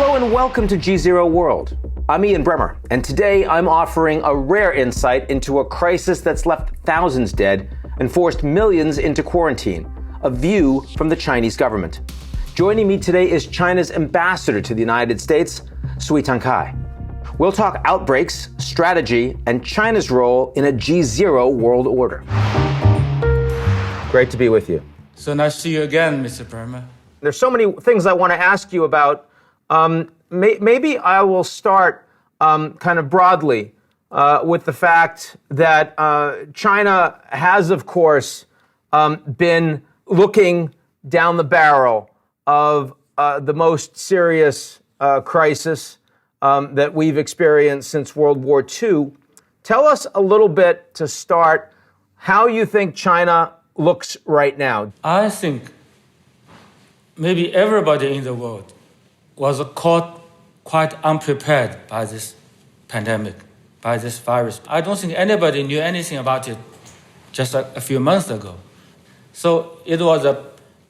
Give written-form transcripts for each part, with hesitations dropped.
Hello and welcome to GZERO World. I'm Ian Bremmer, and today I'm offering a rare insight into a crisis that's left thousands dead and forced millions into quarantine, a view from the Chinese government. Joining me today is China's ambassador to the United States, Cui Tiankai. We'll talk outbreaks, strategy, and China's role in a G0 world order. Great to be with you. So nice to see you again, Mr. Bremmer. There's so many things I want to ask you about. Maybe I will start kind of broadly with the fact that China has, of course, been looking down the barrel of the most serious crisis that we've experienced since World War II. Tell us a little bit to start how you think China looks right now. I think maybe everybody in the world was caught quite unprepared by this pandemic, by this virus. I don't think anybody knew anything about it just a few months ago. So it was a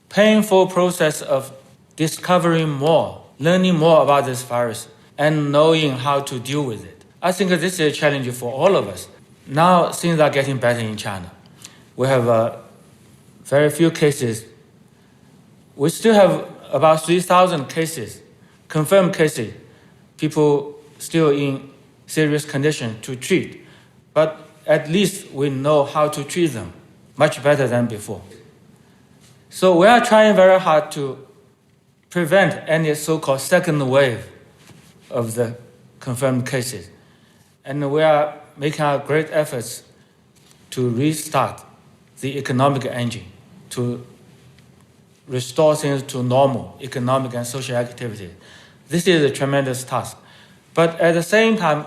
painful process of discovering more, learning more about this virus, and knowing how to deal with it. I think this is a challenge for all of us. Now things are getting better in China. We have very few cases. We still have about 3,000 cases, confirmed cases, people still in serious condition to treat. But at least we know how to treat them much better than before. So we are trying very hard to prevent any so-called second wave of the confirmed cases. And we are making our great efforts to restart the economic engine, to restore things to normal economic and social activity. This is a tremendous task. But at the same time,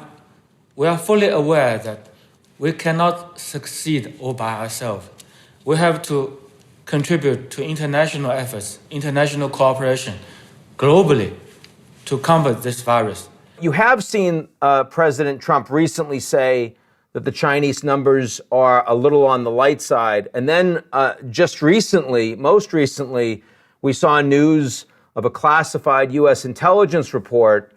we are fully aware that we cannot succeed all by ourselves. We have to contribute to international efforts, international cooperation, globally, to combat this virus. You have seen President Trump recently say that the Chinese numbers are a little on the light side. And then just recently, most recently, we saw news of a classified U.S. intelligence report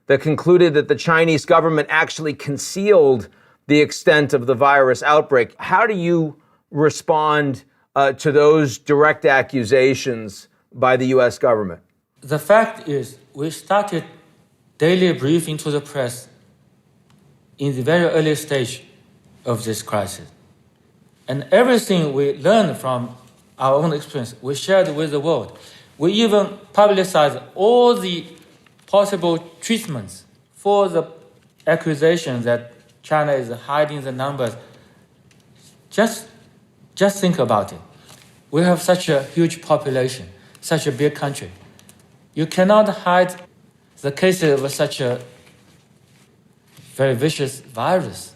that concluded that the Chinese government actually concealed the extent of the virus outbreak. How do you respond to those direct accusations by the U.S. government? The fact is, we started daily briefing to the press in the very early stage of this crisis. And everything we learned from our own experience, we shared with the world. We even publicized all the possible treatments for the accusation that China is hiding the numbers. Just think about it. We have such a huge population, such a big country. You cannot hide the cases of such a very vicious virus.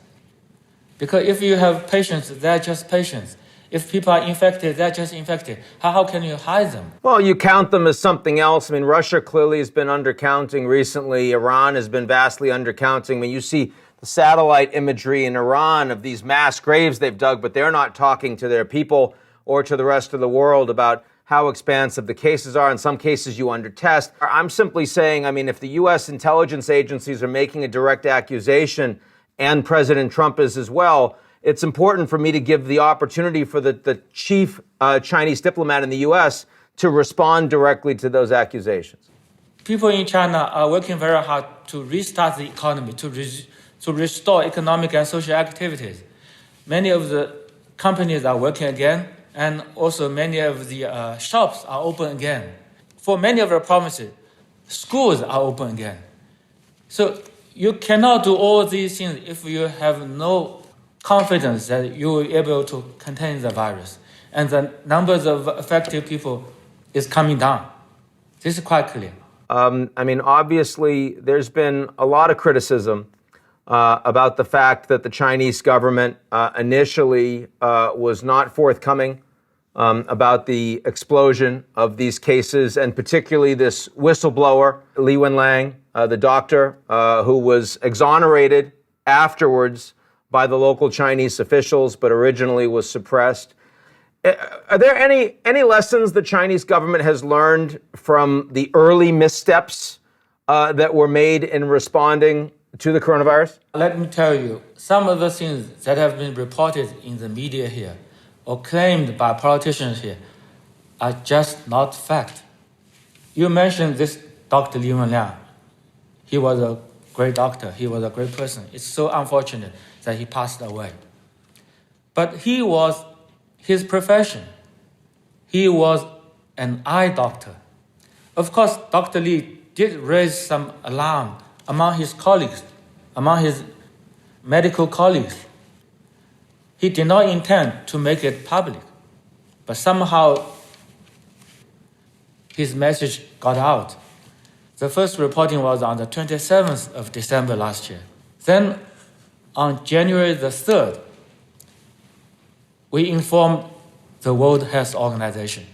Because if you have patients, they're just patients. If people are infected, they're just infected. How can you hide them? Well, you count them as something else. I mean, Russia clearly has been undercounting recently. Iran has been vastly undercounting. I mean, you see the satellite imagery in Iran of these mass graves they've dug, but they're not talking to their people or to the rest of the world about how expansive the cases are. In some cases, you undertest. I'm simply saying, I mean, if the U.S. intelligence agencies are making a direct accusation, and President Trump is as well, it's important for me to give the opportunity for the chief Chinese diplomat in the U.S. to respond directly to those accusations. People in China are working very hard to restart the economy, to restore economic and social activities. Many of the companies are working again, and also many of the shops are open again. For many of the provinces, schools are open again. So you cannot do all these things if you have no confidence that you will be able to contain the virus. And the numbers of affected people is coming down. This is quite clear. I mean, obviously, there's been a lot of criticism about the fact that the Chinese government initially was not forthcoming about the explosion of these cases, and particularly this whistleblower, Li Wenliang, the doctor who was exonerated afterwards by the local Chinese officials, but originally was suppressed. Are there any lessons the Chinese government has learned from the early missteps that were made in responding to the coronavirus? Let me tell you, some of the things that have been reported in the media here or claimed by politicians here are just not fact. You mentioned this Dr. Li Wenliang. He was a great doctor. He was a great person. It's so unfortunate that he passed away. But he was his profession. He was an eye doctor. Of course, Dr. Li did raise some alarm among his colleagues, among his medical colleagues. He did not intend to make it public, but somehow his message got out. The first reporting was on the 27th of December last year. Then on January the 3rd, we informed the World Health Organization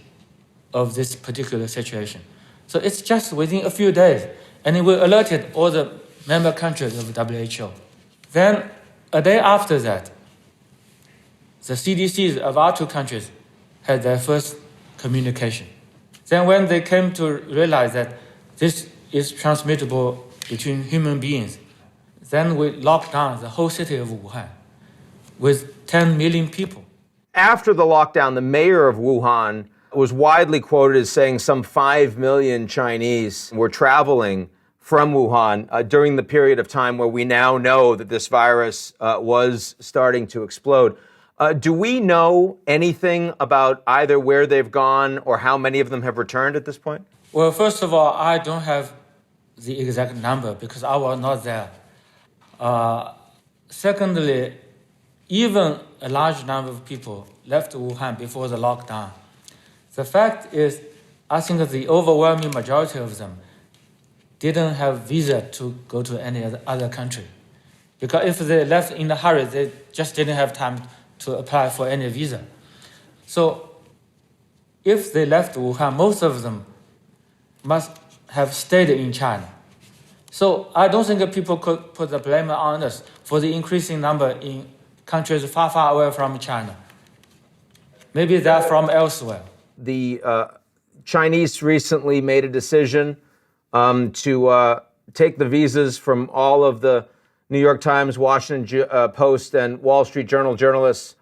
of this particular situation. So it's just within a few days, and we alerted all the member countries of WHO. Then a day after that, the CDCs of our two countries had their first communication. Then when they came to realize that this is transmittable between human beings, then we locked down the whole city of Wuhan with 10 million people. After the lockdown, the mayor of Wuhan was widely quoted as saying some 5 million Chinese were traveling from Wuhan during the period of time where we now know that this virus was starting to explode. Do we know anything about either where they've gone or how many of them have returned at this point? Well, first of all, I don't have the exact number because I was not there. Secondly, even a large number of people left Wuhan before the lockdown. The fact is, I think that the overwhelming majority of them didn't have visa to go to any other country. Because if they left in a hurry, they just didn't have time to apply for any visa. So if they left Wuhan, most of them must have stayed in China. So I don't think that people could put the blame on us for the increasing number in countries far, far away from China. Maybe they're from elsewhere. The Chinese recently made a decision to take the visas from all of the New York Times, Washington Post, and Wall Street Journal journalists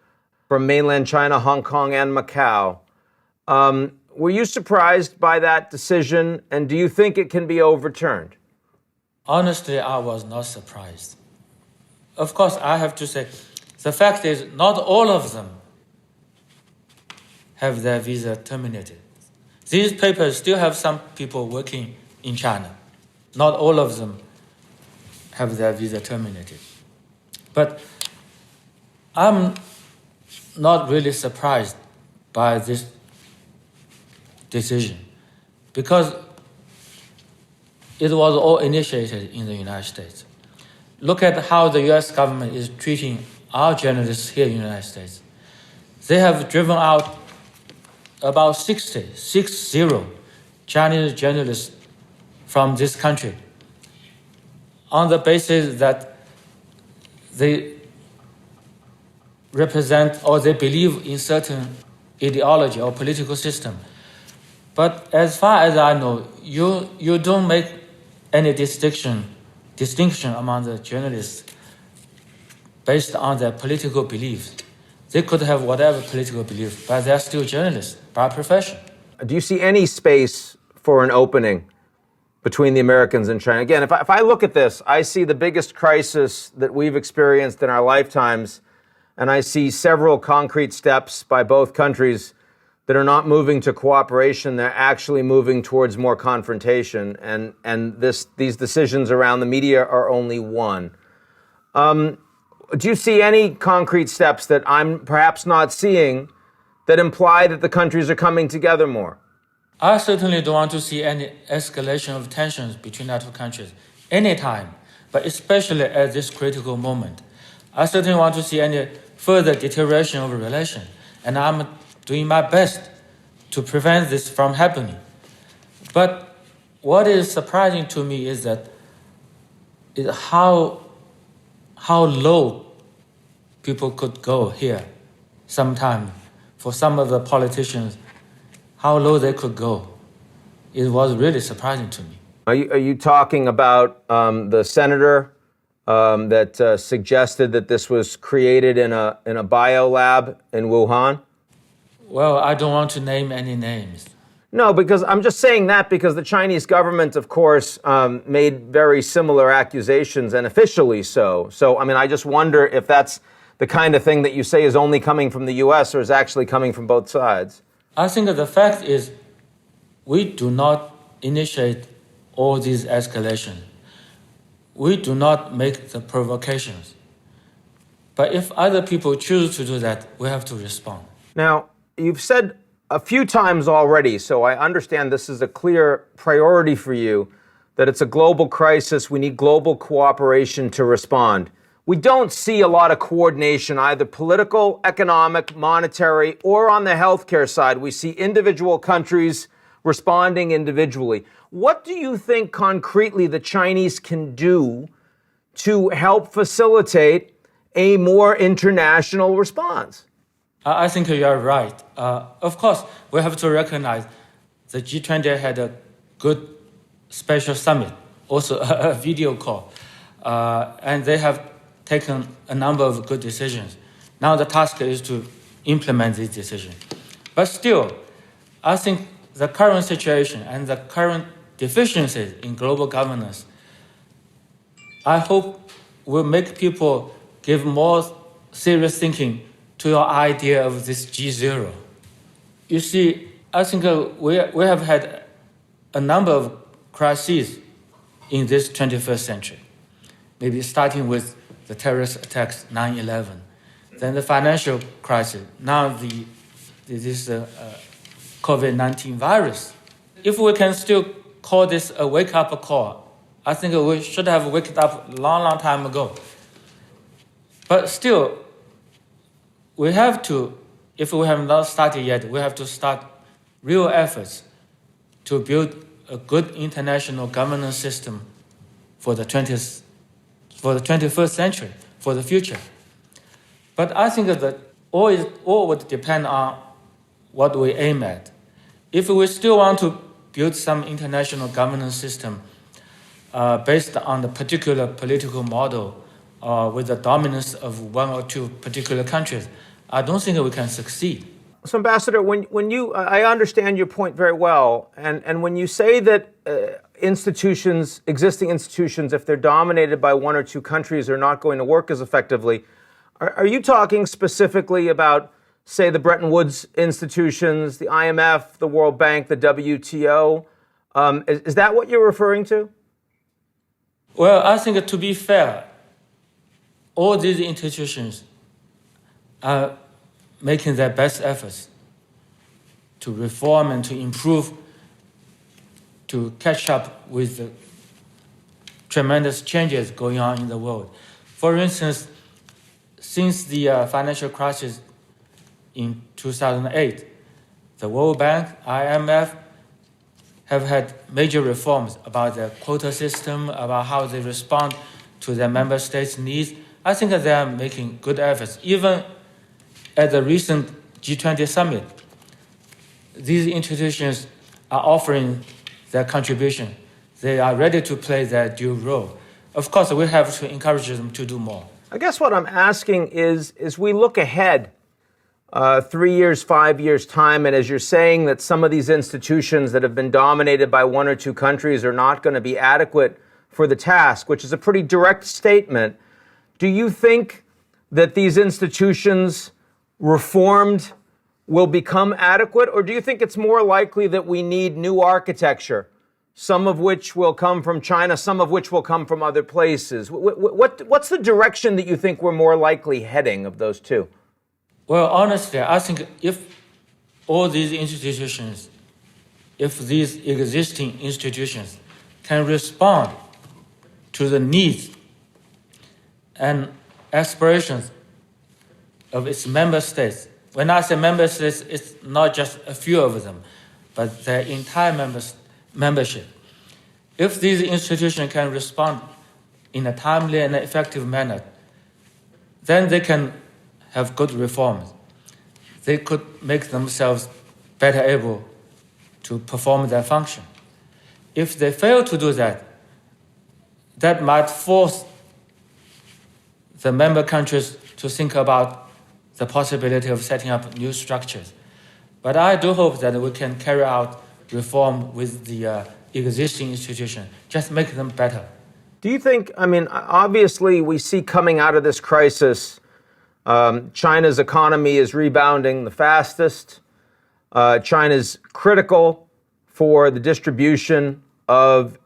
from mainland China, Hong Kong, and Macau. Were you surprised by that decision, and do you think it can be overturned? Honestly, I was not surprised. Of course, I have to say, the fact is not all of them have their visa terminated. These papers still have some people working in China. Not all of them have their visa terminated. But I'm not really surprised by this decision because it was all initiated in the United States. Look at how the US government is treating our journalists here in the United States. They have driven out about 60 Chinese journalists from this country on the basis that they represent or they believe in certain ideology or political system. But as far as I know, you don't make any distinction among the journalists based on their political beliefs. They could have whatever political belief, but they're still journalists by profession. Do you see any space for an opening between the Americans and China? Again, if I look at this, I see the biggest crisis that we've experienced in our lifetimes, and I see several concrete steps by both countries that are not moving to cooperation, they're actually moving towards more confrontation, and these decisions around the media are only one. Do you see any concrete steps that I'm perhaps not seeing that imply that the countries are coming together more? I certainly don't want to see any escalation of tensions between our two countries anytime, but especially at this critical moment. I certainly want to see any further deterioration of relations, and I'm doing my best to prevent this from happening. But what is surprising to me is how low people could go here sometimes. For some of the politicians, how low they could go. It was really surprising to me. Are you talking about the senator that suggested that this was created in a biolab in Wuhan? Well, I don't want to name any names. No, because I'm just saying that because the Chinese government, of course, made very similar accusations, and officially so. So, I mean, I just wonder if that's the kind of thing that you say is only coming from the U.S. or is actually coming from both sides. I think the fact is we do not initiate all these escalations. We do not make the provocations. But if other people choose to do that, we have to respond. Now, you've said a few times already, so I understand this is a clear priority for you, that it's a global crisis. We need global cooperation to respond. We don't see a lot of coordination, either political, economic, monetary, or on the healthcare side. We see individual countries responding individually. What do you think concretely the Chinese can do to help facilitate a more international response? I think you are right. Of course, we have to recognize the G20 had a good special summit, also a video call, and they have taken a number of good decisions. Now the task is to implement these decisions. But still, I think the current situation and the current deficiencies in global governance, I hope will make people give more serious thinking to your idea of this G0. You see, I think we have had a number of crises in this 21st century, maybe starting with the terrorist attacks, 9/11, then the financial crisis, now this COVID-19 virus. If we can still call this a wake-up call, I think we should have waked up a long time ago. But still, we have to, if we have not started yet, we have to start real efforts to build a good international governance system for the 21st century, for the future. But I think that all would depend on what we aim at. If we still want to build some international governance system based on the particular political model with the dominance of one or two particular countries, I don't think we can succeed. So, Ambassador, when you, I understand your point very well, and when you say that existing institutions, if they're dominated by one or two countries, are not going to work as effectively, are you talking specifically about, say, the Bretton Woods institutions, the IMF, the World Bank, the WTO? Is that what you're referring to? Well, I think to be fair, all these institutions are making their best efforts to reform and to improve, to catch up with the tremendous changes going on in the world. For instance, since the financial crisis in 2008, the World Bank, IMF, have had major reforms about their quota system, about how they respond to their member states' needs. I think that they are making good efforts. Even at the recent G20 summit, these institutions are offering their contribution. They are ready to play their due role. Of course, we have to encourage them to do more. I guess what I'm asking is we look ahead 3 years, 5 years' time, and as you're saying that some of these institutions that have been dominated by one or two countries are not going to be adequate for the task, which is a pretty direct statement, do you think that these institutions reformed will become adequate, or do you think it's more likely that we need new architecture, some of which will come from China, some of which will come from other places? What's the direction that you think we're more likely heading of those two? Well, honestly, I think if all these institutions, if these existing institutions can respond to the needs and aspirations of its member states. When I say member states, it's not just a few of them, but their entire membership. If these institutions can respond in a timely and effective manner, then they can have good reforms. They could make themselves better able to perform their function. If they fail to do that, that might force the member countries to think about the possibility of setting up new structures. But I do hope that we can carry out reform with the existing institutions, just make them better. Do you think, obviously we see coming out of this crisis, China's economy is rebounding the fastest. China's critical for the distribution of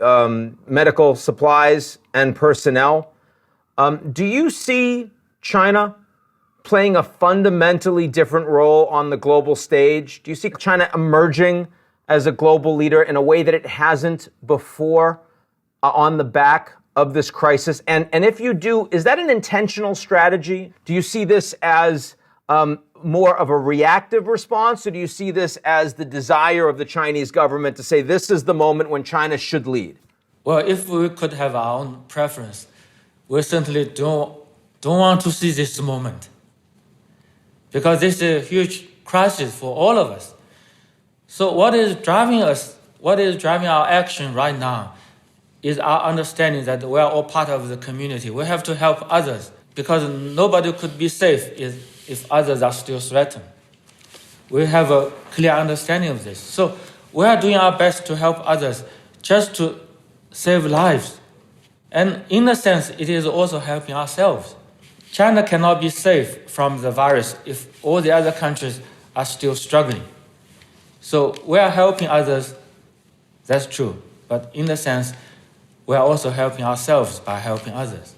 medical supplies and personnel. Do you see China playing a fundamentally different role on the global stage? Do you see China emerging as a global leader in a way that it hasn't before on the back of this crisis? And if you do, is that an intentional strategy? Do you see this as more of a reactive response, or do you see this as the desire of the Chinese government to say this is the moment when China should lead? Well, if we could have our own preference, we certainly don't want to see this moment, because this is a huge crisis for all of us. So what is driving us, what is driving our action right now is our understanding that we are all part of the community. We have to help others, because nobody could be safe if others are still threatened. We have a clear understanding of this. So we are doing our best to help others, just to save lives. And in a sense, it is also helping ourselves. China cannot be safe from the virus if all the other countries are still struggling. So we are helping others, that's true. But in a sense, we are also helping ourselves by helping others.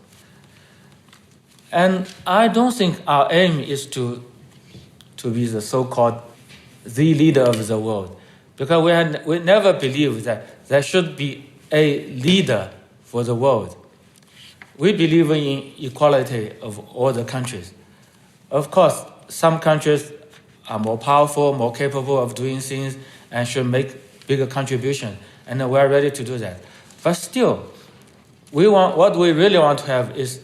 And I don't think our aim is to be the so-called the leader of the world, because we never believe that there should be a leader for the world. We believe in equality of all the countries. Of course, some countries are more powerful, more capable of doing things, and should make bigger contributions, and we're ready to do that. But still, what we really want to have is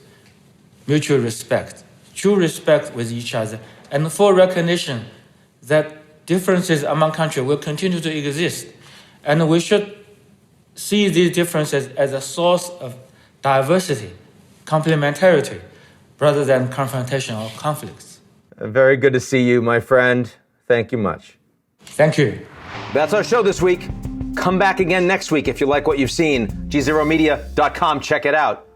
mutual respect, true respect with each other, and full recognition that differences among countries will continue to exist. And we should see these differences as a source of diversity, complementarity, rather than confrontation or conflicts. Very good to see you, my friend. Thank you much. Thank you. That's our show this week. Come back again next week if you like what you've seen. GZEROmedia.com. Check it out.